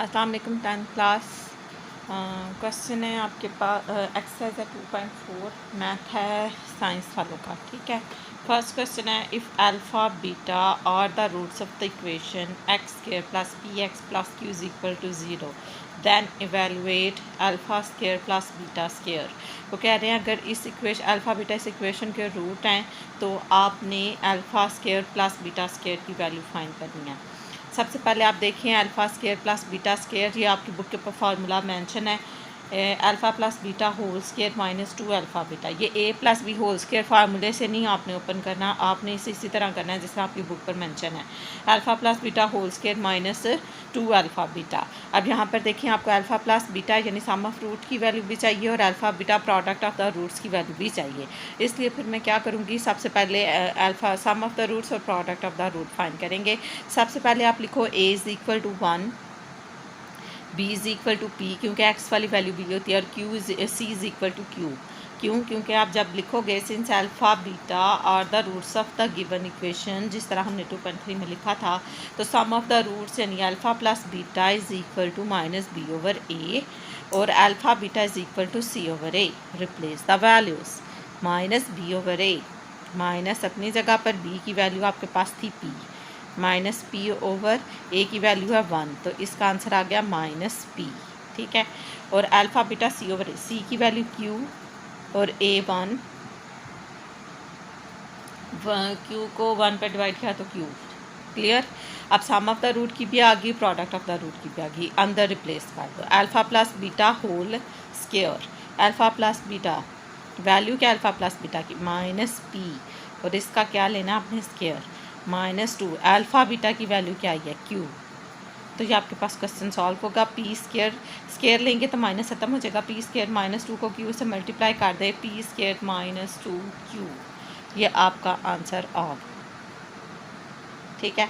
अस्सलाम वालेकुम 10th class. Question है आपके पास एक्सरसाइज है 2.4 मैथ है साइंस वालों का। ठीक है, फर्स्ट क्वेश्चन है if alpha beta are the roots of the equation x square plus P x plus Q is equal to 0 then evaluate alpha square plus beta square. वो कह रहे हैं अगर इस इक्वेशन अल्फ़ा बीटा इस equation के root हैं तो आपने alpha square plus beta square की वैल्यू फाइंड करनी है। सबसे पहले आप देखें alpha square plus beta square, ये आपकी बुक के ऊपर फार्मूला मेंशन है alpha plus beta whole square minus 2 alpha beta. ये A plus B whole square फार्मूले से नहीं आपने ओपन करना, आपने इसी तरह करना है जैसे आपकी बुक पर मेंशन है alpha plus beta whole square minus 2 alpha beta. अब यहाँ पर देखें आपको अल्फ़ा प्लस बीटा यानी सम ऑफ रूट की वैल्यू भी चाहिए और alpha beta product of the roots की वैल्यू भी चाहिए। इसलिए फिर मैं क्या करूँगी, सबसे पहले alpha sum of the roots और product of the root find करेंगे। सबसे पहले आप लिखो A is equal to 1, B is equal to P क्योंकि एक्स वाली वैल्यू बी होती है और Q is C is equal to Q. क्यों? क्योंकि आप जब लिखोगे सिंस अल्फ़ा बीटा और the roots of the given equation जिस तरह हमने 2.3 में लिखा था, तो सम ऑफ द रूट्स यानी alpha plus beta is equal to minus B over A और alpha beta is equal to C over A. Replace the values minus B over A, minus अपनी जगह पर बी की value आपके पास थी P, minus P over A की value है 1, तो इसका आंसर आ गया माइनस पी। ठीक है, और अल्फ़ा बीटा सी ओवर ए, सी की वैल्यू क्यू और ए 1, क्यू को 1 पर डिवाइड किया तो क्यू। क्लियर। अब सम ऑफ द रूट की भी आ गई, प्रोडक्ट ऑफ द रूट की भी आ गई, अंदर रिप्लेस कर दो alpha plus beta whole square, alpha plus beta value क्या अल्फ़ा प्लस बीटा की माइनस पी और इसका क्या लेना आपने स्क्वायर माइनस 2, अल्फ़ा बीटा की वैल्यू क्या आई है क्यू। तो ये आपके पास क्वेश्चन सॉल्व होगा। पी स्क्वायर लेंगे तो माइनस खत्म हो जाएगा, पी स्क्वायर माइनस 2 को क्यू से मल्टीप्लाई कर दे, पी स्क्वायर माइनस 2 क्यू, ये आपका आंसर आ। ठीक है,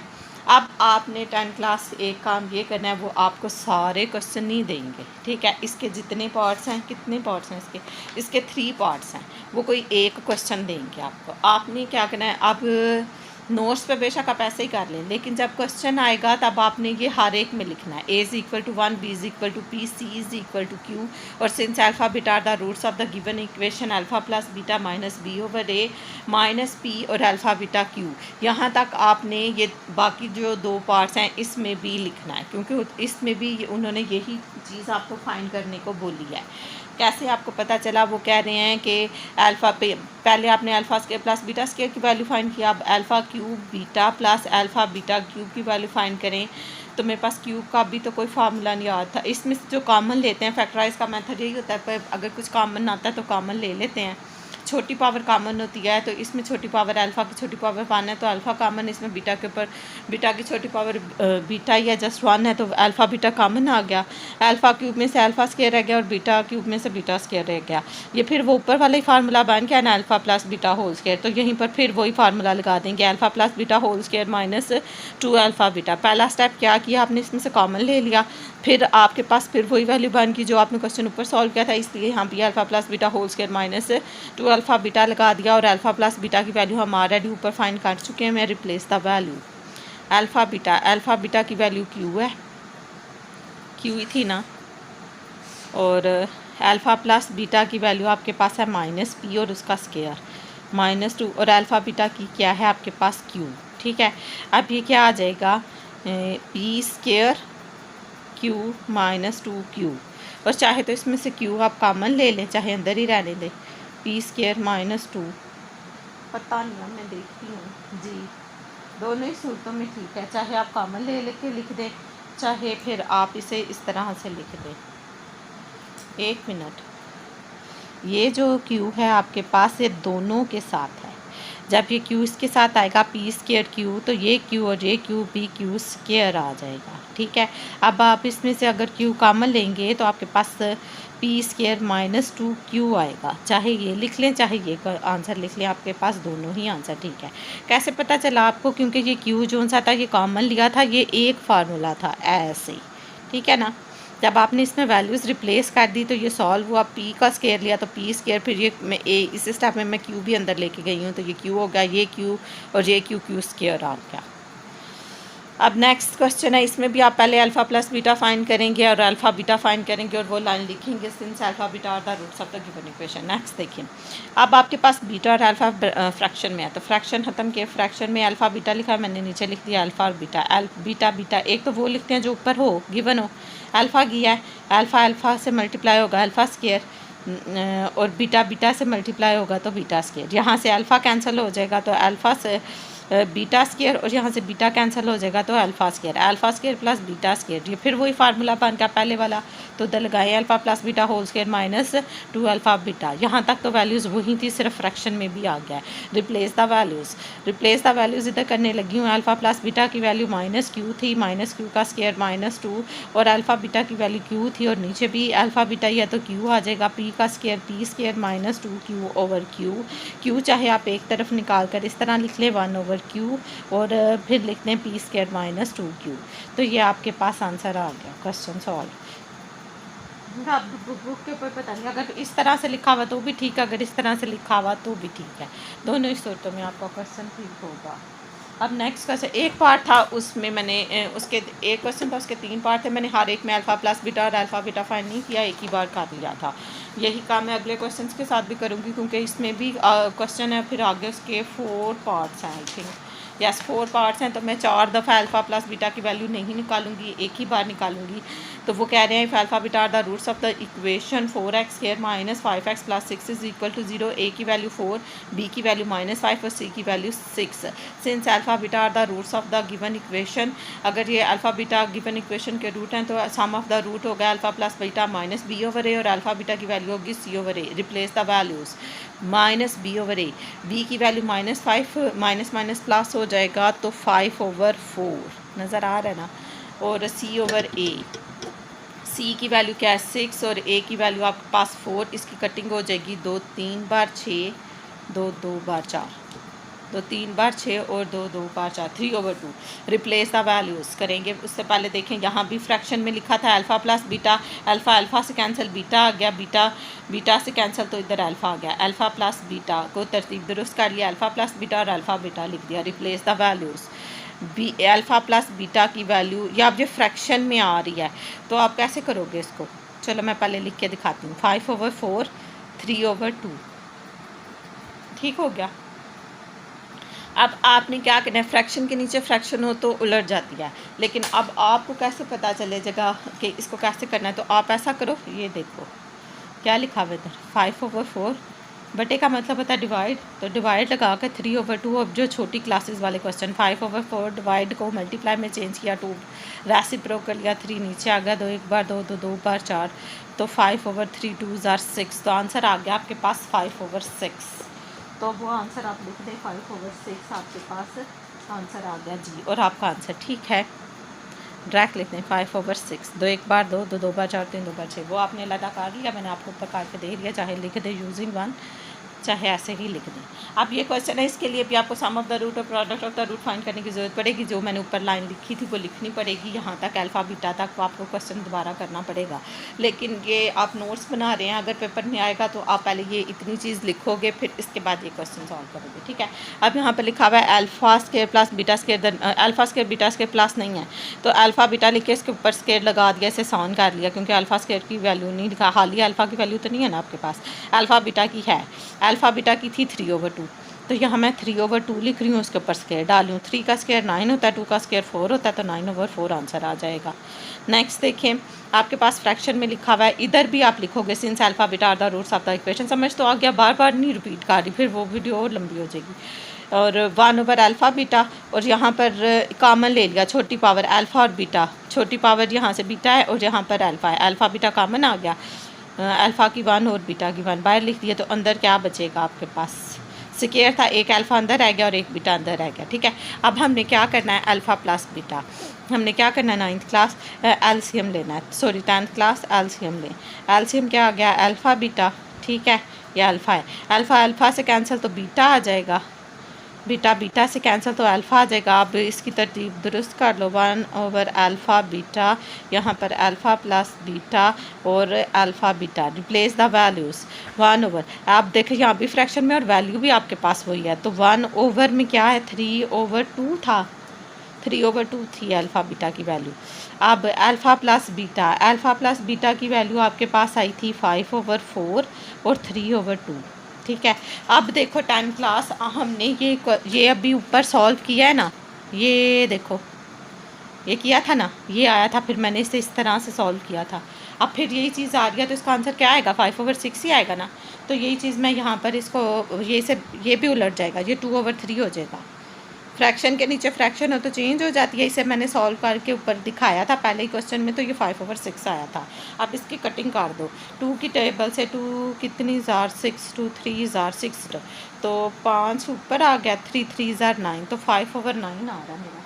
अब आपने 10 क्लास एक काम ये करना है, वो आपको सारे क्वेश्चन नहीं देंगे। ठीक है, इसके जितने पार्ट्स हैं, कितने पार्ट्स हैं इसके 3 पार्ट्स हैं, वो कोई एक क्वेश्चन देंगे आपको। आपने क्या करना है, अब नोट्स पे बेशक आप ऐसे ही कर लें, लेकिन जब क्वेश्चन आएगा तब आपने ये हर एक में लिखना है A is equal to 1, B is equal to P, C is equal to Q और since alpha beta are the roots of the given equation alpha plus beta minus B over A minus P और alpha beta Q. यहाँ तक आपने ये बाकी जो 2 parts हैं इसमें भी लिखना है क्योंकि इसमें भी उन्होंने यही चीज़ आपको फाइंड करने को बोली है। कैसे आपको पता चला, वो कह रहे हैं कि अल्फ़ा पे पहले आपने alpha square plus beta square की वैल्यू फाइंड किया, अब alpha cube beta plus alpha beta cube की वैल्यू फाइंड करें। तो मेरे पास क्यूब का भी तो कोई फार्मूला नहीं याद था, इसमें से जो कॉमन लेते हैं, फैक्टराइज का मेथड यही होता है, पर अगर कुछ कॉमन आता है तो कॉमन ले लेते हैं। छोटी पावर कॉमन होती है तो इसमें छोटी पावर अल्फ़ा की छोटी पावर 1 है तो अल्फ़ा कॉमन, इसमें बीटा के ऊपर बीटा की छोटी पावर बीटा ही है जस्ट 1 है तो अल्फ़ा बीटा कॉमन आ गया। अल्फ़ा क्यूब में से अल्फ़ा स्क्वायर रह गया और बीटा क्यूब में से बीटा स्क्वायर रह गया। ये फिर वो ऊपर वाला ही फार्मूला बन गया ना alpha plus beta whole square, तो यहीं पर फिर वही फार्मूला लगा देंगे alpha plus beta whole square minus 2 alpha beta. पहला स्टेप क्या किया आपने, इसमें से कॉमन ले लिया, फिर आपके पास फिर वही वैल्यू बन की जो आपने क्वेश्चन ऊपर सॉल्व किया था, इसलिए यहाँ भी alpha plus beta whole square minus 2 alpha beta लगा दिया और अल्फ़ा प्लस बीटा की वैल्यू हम ऑलरेडी ऊपर फाइंड कर चुके हैं। मैं replace the value alpha beta की वैल्यू क्यू है, क्यू ही थी ना, और अल्फ़ा प्लस बीटा की वैल्यू आपके पास है माइनस पी और उसका स्क्वायर माइनस 2 और अल्फ़ा बीटा की क्या है आपके पास क्यू। ठीक है, अब ये क्या आ जाएगा P square Q minus 2 Q और चाहे तो इसमें से क्यू आप कॉमन ले लें, चाहे अंदर ही रहने दें, पी स्क्वायर माइनस 2, पता नहीं मैं देखती हूँ जी, दोनों ही सूरतों में ठीक है, चाहे आप कॉमन ले लेके लिख दें, चाहे फिर आप इसे इस तरह से लिख दें। 1 मिनट, ये जो क्यू है आपके पास ये दोनों के साथ है, जब ये क्यू इसके साथ आएगा पी स्क्वायर क्यू तो ये क्यू और ये क्यू भी क्यू स्क्वायर आ जाएगा। ठीक है, अब आप इसमें से अगर क्यू कॉमन लेंगे तो आपके पास पी स्क्वायर माइनस 2 क्यू आएगा, चाहे ये लिख लें चाहे ये आंसर लिख लें, आपके पास दोनों ही आंसर ठीक है। कैसे पता चला आपको, क्योंकि ये क्यू जो सा था ये कॉमन लिया था, ये एक फार्मूला था ऐसे। ठीक है ना, जब आपने इसमें वैल्यूज़ रिप्लेस कर दी तो ये सॉल्व हुआ, पी का स्क्वायर लिया तो पी स्क्वायर, फिर ये मैं इस स्टेप में मैं क्यू भी अंदर लेके गई हूँ तो ये क्यू हो गया, ये क्यू और ये क्यू क्यू स्क्वायर आ गया। अब नेक्स्ट क्वेश्चन है, इसमें भी आप पहले अल्फ़ा प्लस बीटा फाइंड करेंगे और अल्फ़ा बीटा फाइंड करेंगे और वो लाइन लिखेंगे since alpha beta are the roots of the given equation. Next देखिए, अब आपके पास बीटा और अल्फ़ा फ्रैक्शन में है, तो फ्रैक्शन ख़त्म किए, फ्रैक्शन में अल्फ़ा बीटा लिखा है, मैंने नीचे लिख दिया अल्फ़ा और बीटा। बीटा बीटा एक तो वो लिखते हैं जो ऊपर हो गिवन हो, अल्फ़ा किया है, अल्फ़ा अल्फ़ा से मल्टीप्लाई होगा अल्फ़ा स्क्वायर और बीटा बीटा से मल्टीप्लाई होगा तो बीटा स्क्वायर। यहाँ से अल्फ़ा कैंसिल हो जाएगा तो अल्फ़ा से बीटा स्क्वायर और यहाँ से बीटा कैंसिल हो जाएगा तो alpha square plus beta square. ये फिर वही फार्मूला बन गया पहले वाला, तो उधर लगाए alpha plus beta whole square minus 2 alpha beta. यहाँ तक तो वैल्यूज़ वही थी, सिर्फ फ्रैक्शन में भी आ गया है। रिप्लेस द वैल्यूज़ इधर करने लगी हूँ। अल्फ़ा प्लस बीटा की वैल्यू माइनस क्यू थी, माइनस क्यू का स्क्वायर माइनस 2 और अल्फ़ा बीटा की वैल्यू क्यू थी और नीचे भी अल्फ़ा बीटा ही है तो क्यू आ जाएगा, पी का square P square minus 2 Q over Q चाहे आप एक तरफ निकाल कर इस तरह लिख लें 1 ओवर क्यू और फिर लिखते हैं पी स्क्वायर माइनस 2 क्यू। तो ये आपके पास आंसर आ गया, क्वेश्चन सॉल्व। आप बुक के ऊपर पता नहीं, अगर इस तरह से लिखा हुआ तो भी ठीक है, अगर इस तरह से लिखा हुआ तो भी ठीक है, दोनों ही सूरतों में आपका क्वेश्चन ठीक होगा। अब नेक्स्ट क्वेश्चन, एक पार्ट था उसमें मैंने उसके एक क्वेश्चन था उसके 3 पार्ट थे, मैंने हर एक में अल्फ़ा प्लस बीटा और अल्फ़ा बीटा फाइंड नहीं किया, एक ही बार कर लिया था। यही काम मैं अगले क्वेश्चन के साथ भी करूँगी क्योंकि इसमें भी क्वेश्चन है, फिर आगे उसके 4 पार्ट्स हैं, आई थिंक यस 4 पार्ट्स हैं। तो मैं 4 दफ़ा अल्फ़ा प्लस बीटा की वैल्यू नहीं निकालूंगी, एक ही बार निकालूंगी। तो वो कह रहे हैं if alpha beta are the roots of the equation 4x square minus 5x plus 6 is equal to 0, A की वैल्यू 4, बी की वैल्यू -5 और सी की value 6। Since alpha beta are the roots of the given equation, अगर ये alpha beta given equation के root हैं तो sum of the root होगा alpha plus beta minus B over A और अल्फ़ा बीटा की वैल्यू होगी C over A. Replace the values, minus B over A, B की वैल्यू -5 माइनस माइनस प्लस हो जाएगा तो 5 ओवर 4 नज़र आ रहा है ना, और सी ओवर ए, सी की वैल्यू क्या है 6 और ए की वैल्यू आपके पास 4, इसकी कटिंग हो जाएगी 2 3 बार 6, 2 2 बार 4, 2 3 बार 6 और 2 2 बार 4, 3 ओवर 2। रिप्लेस द वैल्यूज़ करेंगे, उससे पहले देखें यहाँ भी फ्रैक्शन में लिखा था alpha plus beta, alpha alpha से कैंसिल बीटा आ गया, बीटा बीटा से कैंसिल तो इधर अल्फ़ा आ गया, अल्फ़ा प्लस बीटा को तरतीब दुरुस्त कर लिया, अल्फ़ा प्लस बीटा और अल्फ़ा बीटा लिख दिया। Replace the values, be alpha plus beta की वैल्यू, या अब ये फ्रैक्शन में आ रही है तो आप कैसे करोगे इसको, चलो मैं पहले लिख के दिखाती हूँ। 5 ओवर 4, 3 ओवर 2, ठीक हो गया। अब आपने क्या करना है, फ्रैक्शन के नीचे फ्रैक्शन हो तो उलट जाती है, लेकिन अब आपको कैसे पता चलेगा कि इसको कैसे करना है, तो आप ऐसा करो, ये देखो क्या लिखा हुआ इधर 5 ओवर 4 बटे का मतलब होता है डिवाइड, तो डिवाइड लगा कर 3 ओवर 2, अब जो छोटी क्लासेस वाले क्वेश्चन 5 ओवर 4 डिवाइड को मल्टीप्लाई में चेंज किया, 2 रेसिप्रोक कर लिया, 3 नीचे आ गया, 2 एक बार 2 2 2 बार 4, तो 5 ओवर 3 2 ज़ार 6, तो आंसर आ गया आपके पास 5 ओवर 6। तो वो आंसर आप लिख दें 5 ओवर 6 आपके पास आंसर आ गया जी, और आपका आंसर ठीक है। डायरेक्ट लिखते हैं 5 ओवर 6, 2 एक बार 2 2 2 बार 4 3 2 बार 6, वो आपने अलग कर लिया, मैंने आपको ऊपर करके दे दिया, चाहे लिख दे यूजिंग 1 चाहे ऐसे ही लिख दें। अब ये क्वेश्चन है, इसके लिए भी आपको सम ऑफ द रूट और product of the root find करने की ज़रूरत पड़ेगी, जो मैंने ऊपर लाइन लिखी थी वो लिखनी पड़ेगी, यहाँ तक अल्फ़ा बीटा तक आपको क्वेश्चन दोबारा करना पड़ेगा। लेकिन ये आप नोट्स बना रहे हैं, अगर पेपर में आएगा तो आप पहले ये इतनी चीज़ लिखोगे, फिर इसके बाद ये क्वेश्चन सॉल्व करोगे, ठीक है। अब यहाँ पर लिखा हुआ है alpha square plus beta square, alpha square beta square plus नहीं है, तो अल्फ़ा बीटा लिख के इसके ऊपर स्क्वायर लगा दिया, इसे साउंड कर लिया, क्योंकि अल्फ़ा स्क्वायर की वैल्यू नहीं लिखा, हाल ही अल्फ़ा की वैल्यू तो नहीं है ना आपके पास, अल्फ़ा बीटा की है, अल्फ़ा बीटा की थी 3 ओवर 2, तो यहाँ मैं 3 ओवर 2 लिख रही हूँ, उसके ऊपर स्क्वायर डाल लूँ, 3 का स्क्वायर 9 होता है, 2 का स्क्वायर 4 होता है, तो 9 ओवर 4 आंसर आ जाएगा। नेक्स्ट देखें, आपके पास फ्रैक्शन में लिखा हुआ है, इधर भी आप लिखोगे since alpha beta are the roots of the equation, समझ तो आ गया, बार बार नहीं रिपीट कर रही, फिर वो वीडियो और लंबी हो जाएगी। और 1 ओवर अल्फ़ा बीटा, और यहाँ पर कॉमन ले लिया, छोटी पावर अल्फ़ा और बीटा, छोटी पावर यहाँ से बीटा है और यहाँ पर अल्फ़ा है, अल्फ़ा बीटा कॉमन आ गया, अल्फ़ा की 1 और बीटा की 1 बाहर लिख दिया, तो अंदर क्या बचेगा आपके पास, स्क्वायर था, एक अल्फ़ा अंदर रह गया और एक बीटा अंदर रह गया, ठीक है। अब हमने क्या करना है, अल्फ़ा प्लस बीटा, हमने क्या करना है, 9th क्लास एलसीएम लेना है, सॉरी 10th क्लास एलसीएम लें, एलसीएम क्या आ गया, अल्फ़ा बीटा, ठीक है, ये अल्फ़ा है, अल्फ़ा अल्फ़ा से कैंसिल तो बीटा आ जाएगा, बीटा बीटा से कैंसिल तो अल्फ़ा आ जाएगा, आप इसकी तरतीब दुरुस्त कर लो, 1 ओवर अल्फ़ा बीटा, यहाँ पर अल्फ़ा प्लस बीटा और alpha beta, replace the values, 1 over, आप देखें यहाँ भी फ्रैक्शन में और वैल्यू भी आपके पास वही है, तो 1 ओवर में क्या है 3 ओवर 2 था, 3/2 थी अल्फ़ा बीटा की वैल्यू। अब अल्फ़ा प्लस बीटा की वैल्यू आपके पास आई थी 5/4 और 3/2। ठीक है, अब देखो 10 क्लास हमने ये अभी ऊपर सॉल्व किया है ना, ये देखो ये किया था ना, ये आया था, फिर मैंने इसे इस तरह से सॉल्व किया था। अब फिर यही चीज़ आ रही है तो इसका आंसर क्या आएगा, 5/6 ही आएगा ना। तो यही चीज़ मैं यहाँ पर इसको ये भी उलट जाएगा, ये 2/3 हो जाएगा। फ्रैक्शन के नीचे फ्रैक्शन हो तो चेंज हो जाती है। इसे मैंने सॉल्व करके ऊपर दिखाया था पहले ही क्वेश्चन में, तो ये 5/6 आया था। अब इसकी कटिंग कर दो, 2 की टेबल से 2 कितनी ज़ार 6, 2 3 ज़ार 6, तो 5 ऊपर आ गया, 3 3 ज़ार 9, तो 5/9 आ रहा मेरा।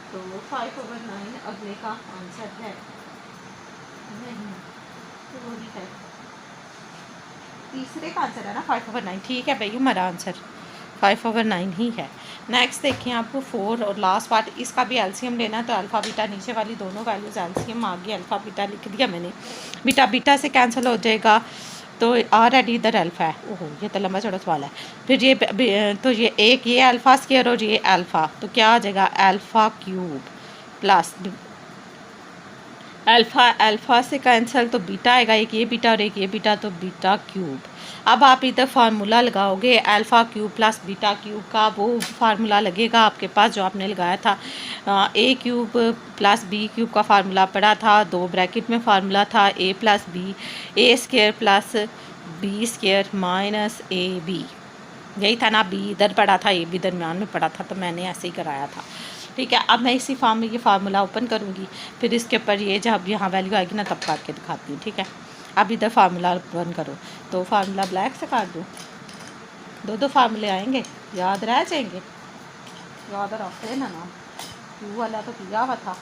तो 5/9 अगले का आंसर है। नहीं, तो वही है, तीसरे का आंसर है ना 5/9। ठीक है भाई, हमारा आंसर 5/9 ही है। नेक्स्ट देखिए आपको 4 और लास्ट पार्ट, इसका भी एलसीएम लेना है। तो अल्फ़ा बीटा नीचे वाली दोनों वैल्यूज़ एलसीएम आ गई, अल्फ़ा बीटा लिख दिया मैंने, बीटा बीटा से कैंसिल हो जाएगा, तो ऑलरेडी इधर अल्फ़ा है। ओहो, ये तो लंबा चौड़ा सवाल है। फिर तो ये एक ये अल्फ़ा स्क्वायर और ये अल्फ़ा, तो क्या आ जाएगा अल्फ़ा क्यूब प्लस अल्फ़ा से कैंसिल तो बीटा आएगा, एक ये बीटा और एक ये बीटा, तो बीटा क्यूब। अब आप इधर फार्मूला लगाओगे alpha cube plus beta cube का, वो फार्मूला लगेगा आपके पास जो आपने लगाया था। A cube plus B cube का फार्मूला पड़ा था, 2 ब्रैकेट में फार्मूला था A plus B, A square plus B square minus A B, यही था ना। बी इधर पड़ा था, ए भी दरमियान में पड़ा था, तो मैंने ऐसे ही कराया था। ठीक है, अब मैं इसी फॉर्म में ये फार्मूला ओपन करूँगी, फिर इसके ऊपर ये जब यहाँ वैल्यू आएगी ना तब काट के दिखाती हूँ। ठीक है, अब इधर फार्मूला ओपन करो, तो फार्मूला ब्लैक से काट दूँ, दो फार्मूले आएंगे, याद रह जाएंगे, याद रखते हैं ना नाम, क्यू वाला तो किया हुआ था।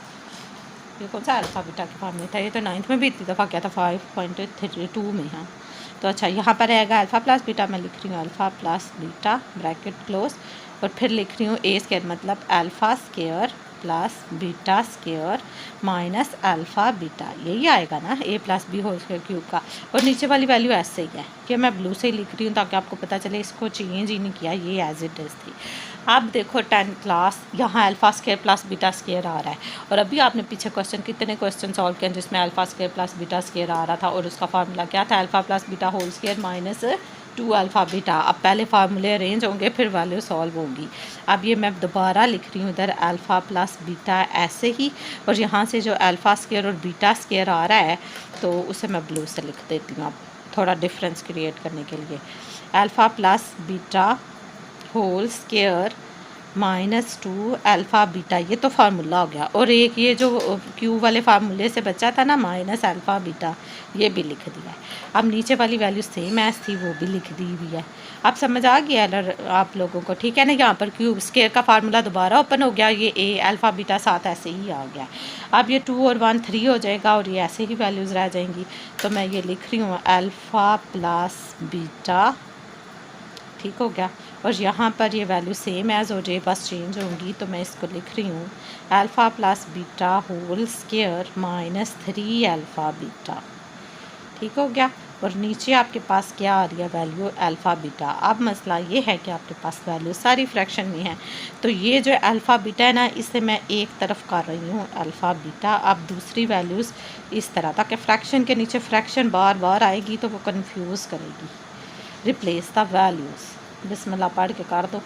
ये कौन सा अल्फ़ा बीटा के फार्मूला था, ये तो 9th में भी इतनी दफ़ा किया था, 5.32 में। हाँ, तो अच्छा यहाँ पर आएगा अल्फ़ा प्लस बीटा, मैं लिख रही हूँ alpha plus beta bracket close, और फिर लिख रही हूँ ए स्क्वायर मतलब alpha square plus beta square minus alpha beta, यही आएगा ना A plus B whole square cube का। और नीचे वाली वैल्यू ऐसे ही है कि मैं ब्लू से ही लिख रही हूँ ताकि आपको पता चले इसको चेंज ही नहीं किया, ये एज इट इज़ थी। अब देखो 10 क्लास, यहाँ alpha square plus beta square आ रहा है, और अभी आपने पीछे कितने क्वेश्चन सॉल्व किए जिसमें alpha square plus beta square आ रहा था, और उसका फार्मूला क्या था, alpha plus beta whole square minus 2 alpha beta. अब पहले फार्मूले अरेंज होंगे फिर वैल्यू सॉल्व होंगी। अब ये मैं दोबारा लिख रही हूँ इधर अल्फ़ा प्लस बीटा ऐसे ही, और यहाँ से जो अल्फ़ा स्क्वायर और बीटा स्क्वायर आ रहा है तो उसे मैं ब्लू से लिख देती हूँ, अब थोड़ा डिफरेंस क्रिएट करने के लिए। Alpha plus beta whole square minus 2 alpha beta, ये तो फार्मूला हो गया, और एक ये जो क्यू वाले फार्मूले से बचा था ना माइनस अल्फ़ा बीटा, ये भी लिख दिया है। अब नीचे वाली वैल्यू सेम एज थी वो भी लिख दी हुई है। अब समझ आ गया आप लोगों को, ठीक है ना। यहाँ पर क्यूब स्क्वायर का फार्मूला दोबारा ओपन हो गया, ये ए अल्फ़ा बीटा साथ ऐसे ही आ गया। अब ये 2 और 1 3 हो जाएगा, और ये ऐसे ही वैल्यूज़ रह जाएंगी। तो मैं ये लिख रही हूँ अल्फ़ा प्लस बीटा, ठीक हो गया, और यहाँ पर ये वैल्यू सेम एज हो जाए, बस चेंज होंगी। तो मैं इसको लिख रही हूँ alpha plus beta whole square minus 3 alpha beta, ठीक हो गया। और नीचे आपके पास क्या आ रही है वैल्यू अल्फ़ा बीटा। अब मसला ये है कि आपके पास वैल्यू सारी फ्रैक्शन में है, तो ये जो अल्फ़ा बीटा है ना, इसे मैं एक तरफ कर रही हूँ अल्फ़ा बीटा। अब दूसरी वैल्यूज़ इस तरह, ताकि फ्रैक्शन के नीचे फ्रैक्शन बार बार आएगी तो वो कन्फ्यूज़ करेगी। रिप्लेस द वैल्यूज़, बिस्मिल्लाह पढ़ के कर दो।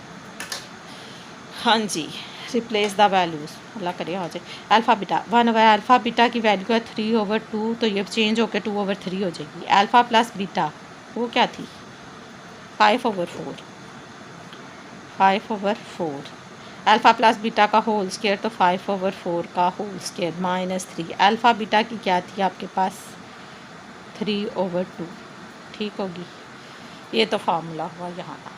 हाँ जी, रिप्लेस द वैल्यूज़, अल्लाह करे हो जाए। अल्फ़ा बीटा 1/, अल्फ़ा बीटा की वैल्यू है 3/2, तो ये चेंज होकर 2/3 हो जाएगी। अल्फ़ा प्लस बीटा वो क्या थी 5/4, 5/4। अल्फ़ा प्लस बीटा का होल स्क्वायर तो 5/4 का whole square minus 3। Alpha beta की क्या थी आपके पास 3/2, ठीक होगी। ये तो फार्मूला हुआ यहाँ का।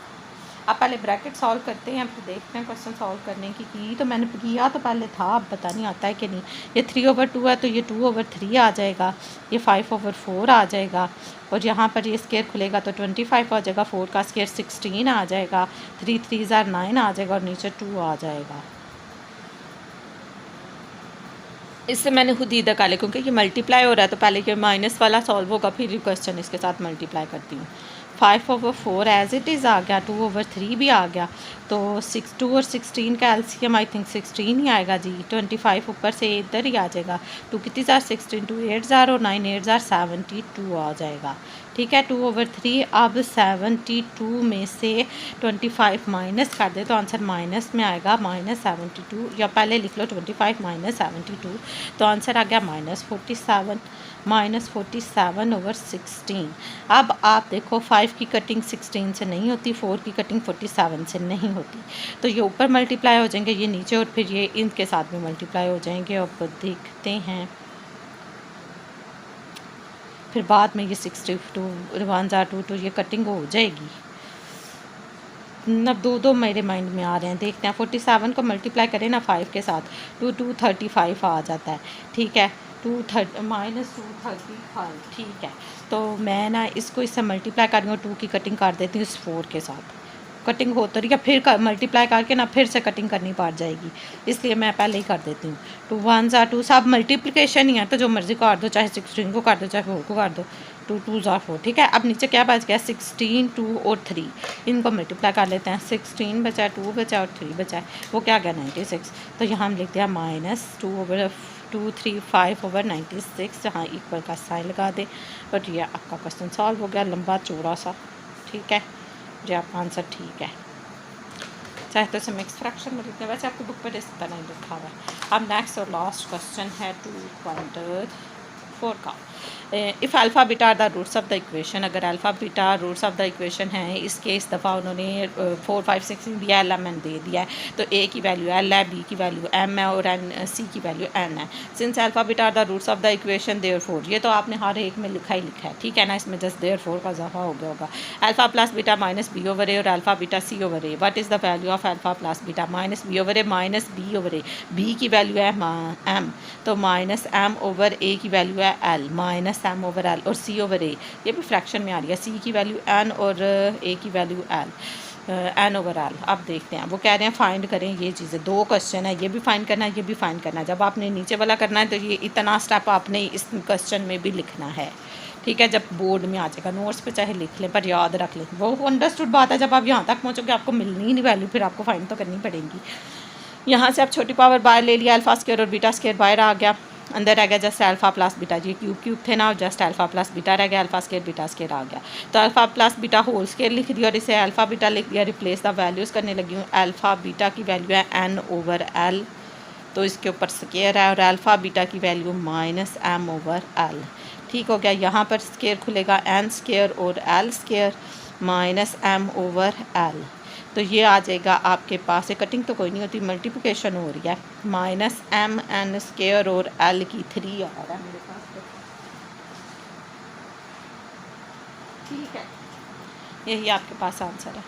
अब पहले ब्रैकेट सॉल्व करते हैं, फिर देखते हैं क्वेश्चन सॉल्व करने की तो मैंने किया तो पहले था, अब पता नहीं आता है कि नहीं। ये 3/2 है तो ये 2/3 आ जाएगा, ये 5/4 आ जाएगा, और यहाँ पर ये स्क्वायर खुलेगा तो 25 आ जाएगा, 4 का स्क्वायर 16 आ जाएगा, 3 3 9 आ जाएगा, और नीचे 2 आ जाएगा। इससे मैंने खुद ही इधर काले, क्योंकि ये मल्टीप्लाई हो रहा है तो पहले ये माइनस वाला सॉल्व होगा, फिर क्वेश्चन इसके साथ मल्टीप्लाई करती हूँ। 5/4 एज इट इज़ आ गया, 2/3 भी आ गया, तो 2 और 16 का एलसीएम आई थिंक 16 ही आएगा जी। 25 ऊपर से इधर ही आ जाएगा। 2 कितनी ज़ार 16, 2 8 ज़ार और 9 8 ज़ार 72 आ जाएगा। ठीक है, 2/3। अब 72 में से 25 माइनस कर दे तो आंसर माइनस में आएगा -72, या पहले लिख लो 25 - 72, तो आंसर आ गया -47, -47/16। अब आप देखो 5 की कटिंग 16 से नहीं होती, 4 की कटिंग 47 से नहीं होती, तो ये ऊपर मल्टीप्लाई हो जाएंगे, ये नीचे, और फिर ये इनके साथ भी मल्टीप्लाई हो जाएंगे। अब देखते हैं फिर बाद में ये 62 1022 ये कटिंग हो जाएगी। अब दो मेरे माइंड में आ रहे हैं, देखते हैं। 47 को मल्टीप्लाई करें ना 5 के साथ, 235 आ जाता है। ठीक है, -235, ठीक है। तो मैं ना इसको इससे मल्टीप्लाई कर रही हूँ, 2 की कटिंग कर देती हूँ इस 4 के साथ। कटिंग हो तो रही है, फिर मल्टीप्लाई करके ना फिर से कटिंग करनी पड़ जाएगी, इसलिए मैं पहले ही कर देती हूँ। 2 1 2 सब मल्टीप्लिकेशन ही है, तो जो मर्ज़ी कर दो, चाहे 16 को कर दो, चाहे 4 को कर दो। 2 2 4। ठीक है, अब नीचे क्या बच गया? 16, 2 और 3, इनको मल्टीप्लाई कर लेते हैं। 16 बचा, 2 बचा और 3 बचा, वो क्या गया? 96। तो यहाँ हम लिखते हैं -2/235/96, जहाँ इक्वल का साइन लगा दें। और ये आपका क्वेश्चन सॉल्व हो गया, लंबा चौड़ा सा। ठीक है जी, आपका आंसर ठीक है। चाहे तो इसे मिक्स फ्रैक्शन में लिखते हैं, वैसे आपकी बुक पर इस तरह नहीं लिखा हुआ है। अब नेक्स्ट और लास्ट क्वेश्चन है 2.4 का। If alpha beta are the roots of the equation, अगर alpha beta roots of the equation है, इसके इस दफ़ा उन्होंने 4 5 6 दिया, एल एम एन दे दिया है, तो ए की वैल्यू एल है, बी की वैल्यू एम है और एन सी की वैल्यू एन है। Since alpha beta are the roots of the equation therefore, ये तो आपने हर एक में लिखा ही लिखा है, ठीक है ना, इसमें जस्ट देयरफॉर का इजाफा हो गया होगा। Alpha plus beta minus B over A और alpha beta C over A, what is the value of alpha plus beta? Minus B over A minus B over A, B की value है M, तो minus M over A की value है L, minus M over L, और C over ए, ये भी fraction में आ रही है, सी की वैल्यू एन और ए की value L, N over L. अब देखते हैं, वो कह रहे हैं फाइंड करें ये चीज़ें। 2 क्वेश्चन है, ये भी फाइंड करना है, ये भी फाइंड करना है। जब आपने नीचे वाला करना है तो ये इतना स्टेप आपने इस क्वेश्चन में भी लिखना है। ठीक है, जब बोर्ड में आ जाएगा, नोट्स पे चाहे लिख लें पर याद रख लें। वो अंडरस्टूड बात है, जब आप यहाँ तक पहुँचोगे आपको मिलनी ही नहीं वैल्यू, फिर आपको फाइंड तो करनी पड़ेगी। यहाँ से आप छोटी पावर बाहर ले लिया, अल्फा स्क्वायर और बीटा स्क्वायर बाहर आ गया, अंदर रह गया जस्ट अल्फा प्लस बीटा, ये क्यूब थे ना, जस्ट अल्फा प्लस बीटा रह गया, अल्फा स्क्वायर बीटा स्क्वायर आ गया। तो alpha plus beta whole square लिख दिया और इसे अल्फा बीटा लिख दिया। रिप्लेस द वैल्यूज़ करने लगी हूँ। अल्फा बीटा की वैल्यू है एन ओवर एल, तो इसके ऊपर स्क्वायर है, और अल्फा बीटा की value minus M over L. ठीक हो गया, यहाँ पर स्क्वायर खुलेगा, एन स्क्वायर और L square minus M over L, तो ये आ जाएगा आपके पास। ये कटिंग तो कोई नहीं होती, मल्टीप्लिकेशन हो रही है। माइनस एम एन स्क्वायर और एल की 3 आ रहा है मेरे पास, ठीक है, यही आपके पास आंसर है।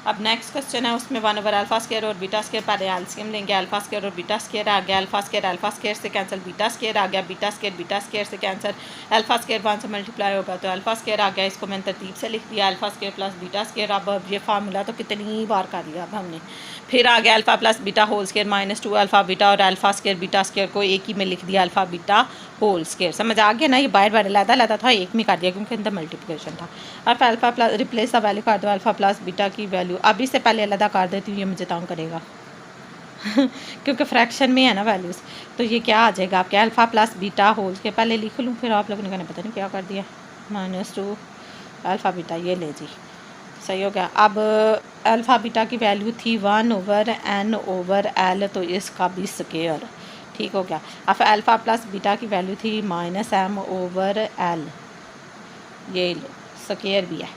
अब नेक्स्ट क्वेश्चन है, उसमें 1 ओवर अल्फा स्क्वायर और बीटा स्क्वायर, पहले एलसीएम लेंगे। अल्फा स्क्वायर और बीटा स्क्वायर आ गया, अल्फा स्क्वायर से कैंसिल, बीटा स्क्वायर आ गया, बीटा स्क्वायर से कैंसिल, अल्फा स्क्वायर 1 से मल्टीप्लाई होगा तो अल्फा स्क्वायर आ गया। इसको मैंने तरतीब से लिख दिया, alpha square plus beta square. अब ये फार्मूला तो कितनी बार कर लिया अब हमने। फिर आ गया alpha plus beta whole square -2 alpha beta, और अल्फा स्क्वायर बीटा स्क्वायर को एक ही में लिख दिया, अल्फा बीटा होल स्क्वायर। समझ आ गया ना, ये बार बार लहदा था, एक में कर दिया क्योंकि अंदर मल्टीप्लिकेशन था। अब alpha plus replace the value कर दो, अल्फा प्लस बीटा की वैल्यू अब इससे पहले अलग कर देती हूँ, ये मुझे तंग करेगा क्योंकि फ्रैक्शन में है ना वैल्यूज़। तो ये क्या आ जाएगा आपके? अल्फा प्लस बीटा होल के पहले लिख लूँ, फिर आप लोगों ने कहना पता नहीं क्या कर दिया, -2 अल्फा बीटा, ये ले जी, सही हो गया। अब अल्फ़ा बीटा की वैल्यू थी 1 ओवर एन ओवर एल, तो इसका भी स्क्वायर, ठीक हो गया। अब अल्फ़ा प्लस बीटा की वैल्यू थी -m ओवर एल, ये लो स्क्वायर भी है।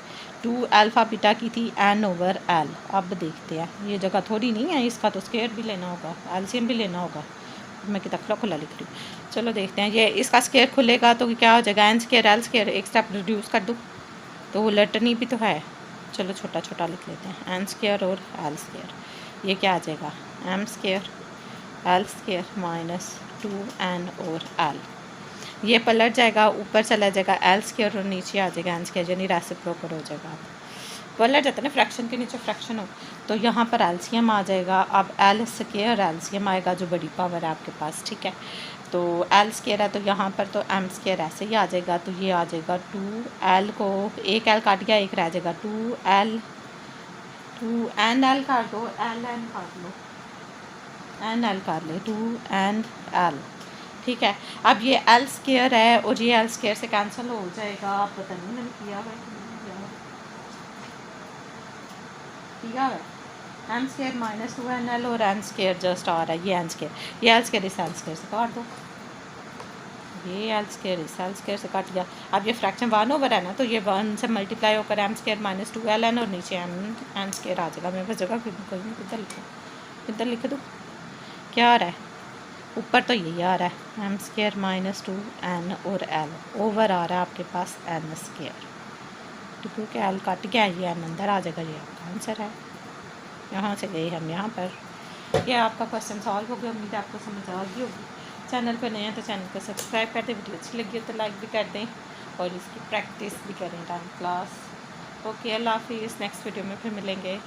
2 अल्फ़ा बीटा की थी n ओवर एल। अब देखते हैं, ये जगह थोड़ी नहीं है, इसका तो स्क्वायर भी लेना होगा, एलसीएम भी लेना होगा। मैं कितना खुला लिख रही हूँ, चलो देखते हैं। ये इसका स्क्वायर खुलेगा तो क्या हो जाएगा, n स्क्वायर एल स्क्वायर, एक स्टेप रिड्यूस कर दूँ तो वो लटनी भी तो है, चलो छोटा छोटा लिख लेते हैं, एन स्क्वायर और एल स्क्वायर। ये क्या आ जाएगा, M square L square -2n और एल। ये पलट जाएगा, ऊपर चला जाएगा एल स्क्वायर और नीचे आ जाएगा एन स्क्वायर, यानी रेसिप्रोकल हो जाएगा। पलट जाता है ना, फ्रैक्शन के नीचे फ्रैक्शन हो, तो यहाँ पर एलसीएम आ जाएगा। अब एल स्क्वायर एलसीएम आएगा जो बड़ी पावर है आपके पास, ठीक है। तो एल स्केयर है तो यहाँ पर तो एम स्केयर ऐसे ही आ जाएगा, तो ये आ जाएगा 2l को एक एल काट गया, एक रह जाएगा 2l, 2nl काट दो, ln काट लो, nl कर ले, 2nl, ठीक है। अब ये एल स्केयर है और ये एल स्केयर से कैंसिल हो जाएगा, पता नहीं मैंने किया हुआ है एम स्केयर माइनस 2nl और एन स्केयर जस्ट आ रहा है, ये एन स्केयर, ये एल स्केयर इस एल स्केयर से काट दो, ये एल स्केयर इस एल स्केयर से काट गया। अब ये फ्रैक्शन 1/n है ना, तो ये 1 से मल्टीप्लाई होकर एम स्केयर माइनस 2ln और नीचे एन स्केयर आ जाएगा। मेरे पास जगह कोई नहीं, किधर लिख दूँ, क्या आ रहा है ऊपर, तो यही आ रहा है एम स्केयर माइनस 2n और एल ओवर आ रहा है आपके पास एन स्केयर, तो क्योंकि एल काट गया ये एन अंदर आ जाएगा, ये आपका आंसर है। यहाँ से गए हम यहाँ पर, ये आपका क्वेश्चन सॉल्व हो गया। उम्मीद है आपको समझ आ गई होगी। चैनल पर नए हैं तो चैनल को सब्सक्राइब कर दें, वीडियो अच्छी लगी हो तो लाइक भी कर दें और इसकी प्रैक्टिस भी करें टाइम क्लास। ओके, अल्लाह हाफिज़, नेक्स्ट वीडियो में फिर मिलेंगे।